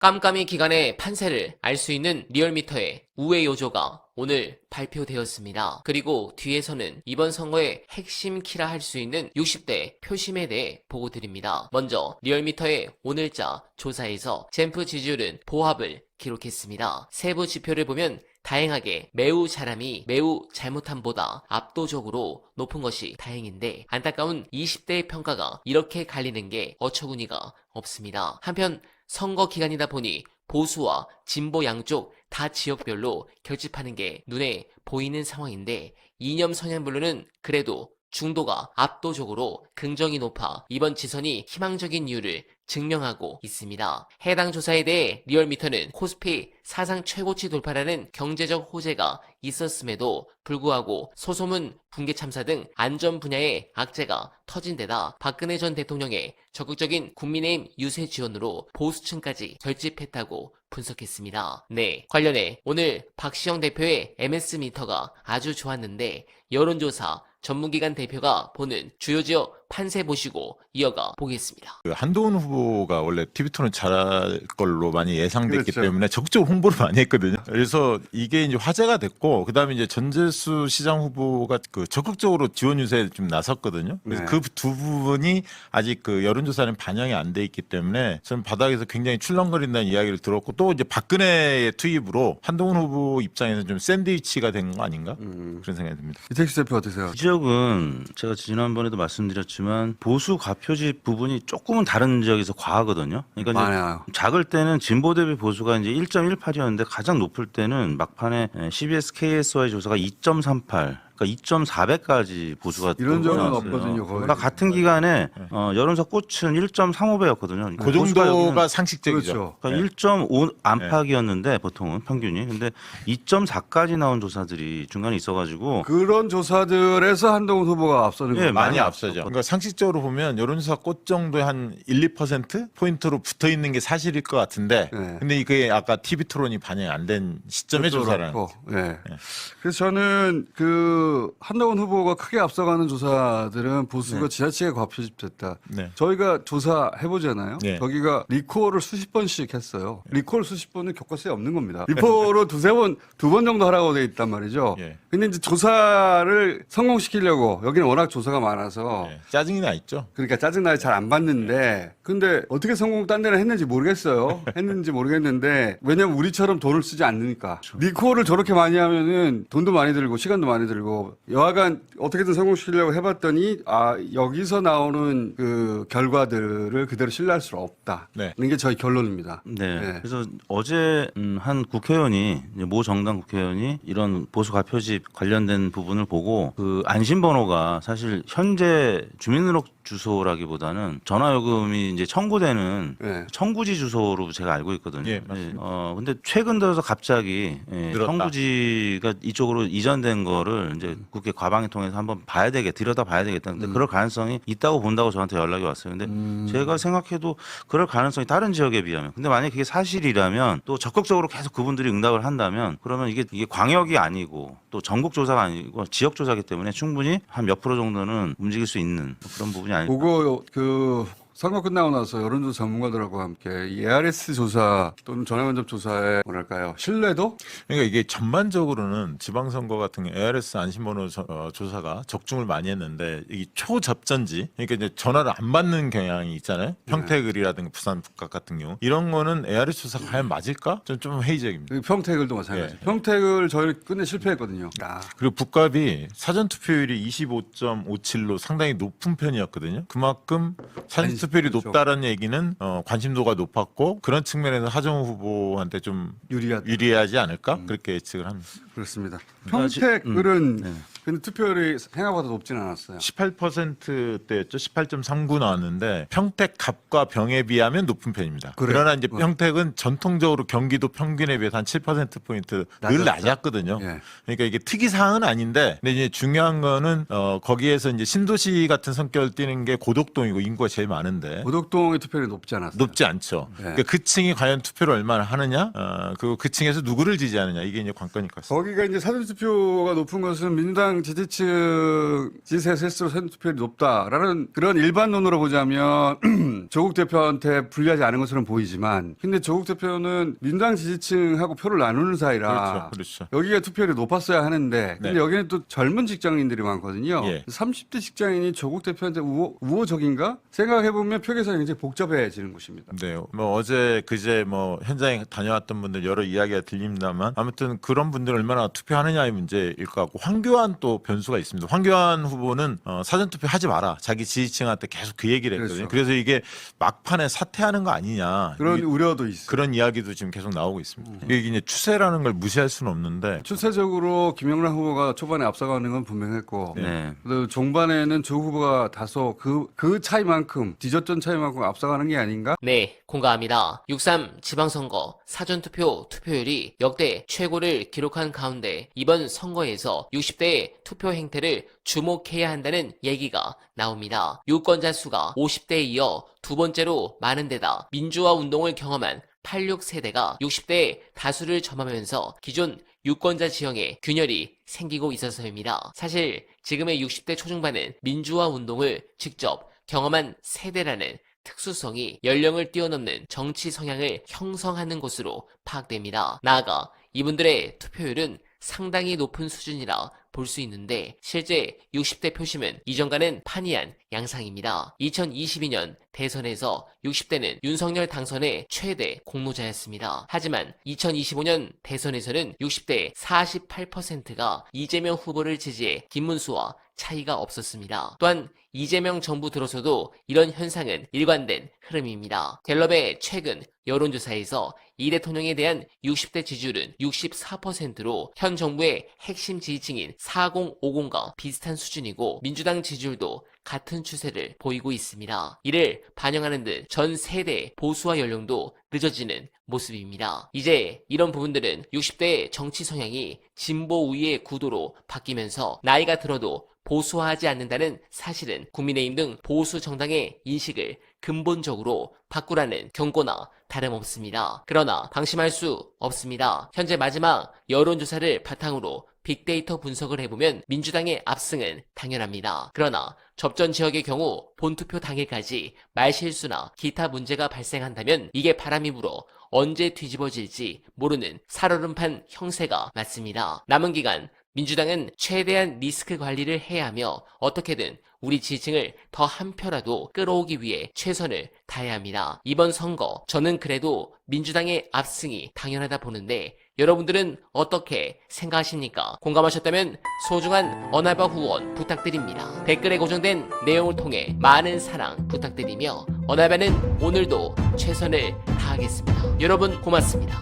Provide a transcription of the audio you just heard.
깜깜이 기간의 판세를 알 수 있는 리얼미터의 우회 요조가 오늘 발표되었습니다. 그리고 뒤에서는 이번 선거의 핵심 키라 할 수 있는 60대 표심에 대해 보고 드립니다. 먼저 리얼미터의 오늘자 조사에서 젠프 지지율은 보합을 기록했습니다. 세부 지표를 보면 다행하게 매우 잘함이 매우 잘못함보다 압도적으로 높은 것이 다행인데 안타까운 20대의 평가가 이렇게 갈리는 게 어처구니가 없습니다. 한편 선거 기간이다 보니 보수와 진보 양쪽 다 지역별로 결집하는 게 눈에 보이는 상황인데 이념 성향별로는 그래도 중도가 압도적으로 긍정이 높아 이번 지선이 희망적인 이유를 증명하고 있습니다. 해당 조사에 대해 리얼미터는 코스피 사상 최고치 돌파라는 경제적 호재가 있었음에도 불구하고 소소문 붕괴 참사 등 안전 분야의 악재가 터진 데다 박근혜 전 대통령의 적극적인 국민의힘 유세 지원으로 보수층까지 결집했다고 분석했습니다. 네, 관련해 오늘 박시영 대표의 MS미터가 아주 좋았는데 여론조사 전문기관 대표가 보는 주요 지역 판세 보시고 이어가 보겠습니다. 한동훈 후보가 원래 TV토론 잘할 걸로 많이 예상됐기 그렇죠. 때문에 적극적으로 홍보를 많이 했거든요. 그래서 이게 이제 화제가 됐고, 그 다음에 이제 전재수 시장 후보가 그 적극적으로 지원 유세에 좀 나섰거든요. 그래서 네. 그 두 부분이 아직 그 여론조사는 반영이 안 돼 있기 때문에 저는 바닥에서 굉장히 출렁거린다는 이야기를 들었고, 또 이제 박근혜의 투입으로 한동훈 후보 입장에서는 좀 샌드위치가 된 거 아닌가? 그런 생각이 듭니다. 이택수 대표 어떠세요? 이 지역은 제가 지난번에도 말씀드렸지만 보수 과표집 부분이 조금은 다른 지역에서 과하거든요. 그러니까 이제 많아요. 작을 때는 진보 대비 보수가 이제 1.18이었는데 가장 높을 때는 막판에 CBS KSY 조사가 2.38. 그러니까 2.4배까지 보수가 이런 적은 나왔어요. 없거든요, 거의. 그러니까 같은 기간에 여론조사 꽃은 1.35배였거든요. 그 정도가 상식적이죠. 그렇죠. 그러니까 1.5 안팎이었는데 보통은 평균이. 근데 2.4까지 나온 조사들이 중간에 있어가지고 그런 조사들에서 한동훈 후보가 앞서는 예, 거예요. 많이 앞서죠. 그러니까 상식적으로 보면 여론조사 꽃 정도의 한 1, 2% 포인트로 붙어 있는 게 사실일 것 같은데, 네. 근데 이게 아까 TV 토론이 반영이 안 된 시점의 조사라는. 그렇고, 네. 그래서 저는 그 한동훈 후보가 크게 앞서가는 조사들은 보수가 지나치게 과표집됐다. 네. 저희가 조사해보잖아요. 네. 저기가 리콜을 수십 번씩 했어요. 리콜 수십 번은 교과서에 없는 겁니다. 리콜을 두 번 정도 하라고 돼 있단 말이죠. 예. 근데 이제 조사를 성공시키려고 여기는 워낙 조사가 많아서 네. 짜증이 나 있죠. 그러니까 짜증나게 잘 안 받는데 근데 어떻게 성공 딴 데는 했는지 모르겠어요. 했는지 모르겠는데 왜냐면 우리처럼 돈을 쓰지 않으니까. 리콜을 저렇게 많이 하면은 돈도 많이 들고 시간도 많이 들고 여하간 어떻게든 성공시키려고 해봤더니 여기서 나오는 그 결과들을 그대로 신뢰할 수 없다. 네. 이게 저희 결론입니다. 네. 네. 그래서 어제 한 국회의원이 이제 모 정당 국회의원이 이런 보수 과표집 관련된 부분을 보고 그 안심번호가 사실 현재 주민등록 주소라기보다는 전화요금이 이제 청구되는 네. 청구지 주소로 제가 알고 있거든요. 예, 맞습니다. 근데 최근 들어서 갑자기 늘었다. 청구지가 이쪽으로 이전된 거를 이제 국회 과방위 통해서 한번 들여다 봐야 되겠다. 근데 그럴 가능성이 있다고 본다고 저한테 연락이 왔어요. 근데 제가 생각해도 그럴 가능성이 다른 지역에 비하면. 근데 만약에 그게 사실이라면 또 적극적으로 계속 그분들이 응답을 한다면 그러면 이게 광역이 아니고 또 전국 조사가 아니고 지역 조사기 때문에 충분히 한 몇 프로 정도는 움직일 수 있는 그런 부분이 아닐까. 그거 그 선거 끝나고 나서 여론조사 전문가들하고 함께 이 ARS 조사 또는 전화면접 조사의 뭐랄까요 신뢰도? 그러니까 이게 전반적으로는 지방선거 같은 경우 ARS 안심번호 조사가 적중을 많이 했는데 이게 초접전지, 그러니까 이제 전화를 안 받는 경향이 있잖아요. 평택을이라든가 부산 북각 같은 경우 이런 거는 ARS 조사가 과연 맞을까? 좀 회의적입니다. 평택을도 마찬가지. 예. 평택을 저희 끝내 실패했거든요. 그리고 북갑이 사전 투표율이 25.57로 상당히 높은 편이었거든요. 그만큼 사전 투표율이 그렇죠. 높다는 얘기는 관심도가 높았고 그런 측면에서 하정우 후보한테 좀 유리하지 않을까? 그렇게 예측을 합니다. 그렇습니다. 그러니까 평택을은 근데 투표율이 생각보다 높진 않았어요. 18%대였죠. 18.39 나왔는데 평택 갑과 병에 비하면 높은 편입니다. 그래요? 그러나 이제 평택은 전통적으로 경기도 평균에 비해서 한 7%포인트 늘 낮았거든요. 예. 그러니까 이게 특이사항은 아닌데 근데 이제 중요한 거는 거기에서 이제 신도시 같은 성격을 띠는 게 고덕동이고 인구가 제일 많은데 고덕동의 투표율이 높지 않았어요. 높지 않죠. 네. 그러니까 그 층이 과연 투표를 얼마나 하느냐, 그리고 그 층에서 누구를 지지하느냐 이게 이제 관건일 것 같습니다. 거기가 이제 사전투표가 높은 것은 민주당이 민주당 지지층 지지세 실수로 선투표율이 높다라는 그런 일반론으로 보자면 조국 대표한테 불리하지 않은 것처럼 보이지만 근데 조국 대표는 민주당 지지층하고 표를 나누는 사이라 그렇죠. 여기가 투표율이 높았어야 하는데 근데 네. 여기는 또 젊은 직장인들이 많거든요. 예. 30대 직장인이 조국 대표한테 우호적인가? 생각해보면 표 계산이 굉장히 복잡해지는 곳입니다. 네, 뭐 어제 그제 뭐 현장에 다녀왔던 분들 여러 이야기가 들립니다만 아무튼 그런 분들 얼마나 투표하느냐의 문제일 것 같고 황교안 또 변수가 있습니다. 황교안 후보는 사전 투표 하지 마라 자기 지지층한테 계속 그 얘기를 했거든요. 그렇죠. 그래서 이게 막판에 사퇴하는 거 아니냐 그런 우려도 있어요. 그런 이야기도 지금 계속 나오고 있습니다. 이게 이제 추세라는 걸 무시할 수는 없는데 추세적으로 김영란 후보가 초반에 앞서가는 건 분명했고 네. 그 종반에는 조 후보가 다소 그 차이만큼 뒤졌던 차이만큼 앞서가는 게 아닌가? 네, 공감합니다. 6.3 지방선거 사전투표 투표율이 역대 최고를 기록한 가운데 이번 선거에서 60대의 투표 행태를 주목해야 한다는 얘기가 나옵니다. 유권자 수가 50대에 이어 두 번째로 많은 데다 민주화 운동을 경험한 86세대가 60대의 다수를 점하면서 기존 유권자 지형에 균열이 생기고 있어서입니다. 사실 지금의 60대 초중반은 민주화 운동을 직접 경험한 세대라는 특수성이 연령을 뛰어넘는 정치 성향을 형성하는 것으로 파악됩니다. 나아가 이분들의 투표율은 상당히 높은 수준이라 볼 수 있는데 실제 60대 표심은 이전과는 판이한 양상입니다. 2022년 대선에서 60대는 윤석열 당선의 최대 공로자였습니다. 하지만 2025년 대선에서는 60대 48%가 이재명 후보를 지지해 김문수와 차이가 없었습니다. 또한 이재명 정부 들어서도 이런 현상은 일관된 흐름입니다. 갤럽의 최근 여론조사에서 이 대통령에 대한 60대 지지율은 64%로 현 정부의 핵심 지지층인 4050과 비슷한 수준이고 민주당 지지율도 같은 추세를 보이고 있습니다. 이를 반영하는 듯 전 세대의 보수화 연령도 늦어지는 모습입니다. 이제 이런 부분들은 60대의 정치 성향이 진보 우위의 구도로 바뀌면서 나이가 들어도 보수화하지 않는다는 사실은 국민의힘 등 보수 정당의 인식을 근본적으로 바꾸라는 경고나 다름없습니다. 그러나 방심할 수 없습니다. 현재 마지막 여론조사를 바탕으로 빅데이터 분석을 해보면 민주당의 압승은 당연합니다. 그러나 접전 지역의 경우 본투표 당일까지 말실수나 기타 문제가 발생한다면 이게 바람이 불어 언제 뒤집어질지 모르는 살얼음판 형세가 맞습니다. 남은 기간 민주당은 최대한 리스크 관리를 해야 하며 어떻게든 우리 지지층을 더 한 표라도 끌어오기 위해 최선을 다해야 합니다. 이번 선거 저는 그래도 민주당의 압승이 당연하다 보는데 여러분들은 어떻게 생각하십니까? 공감하셨다면 소중한 언알바 후원 부탁드립니다. 댓글에 고정된 내용을 통해 많은 사랑 부탁드리며 언알바는 오늘도 최선을 다하겠습니다. 여러분 고맙습니다.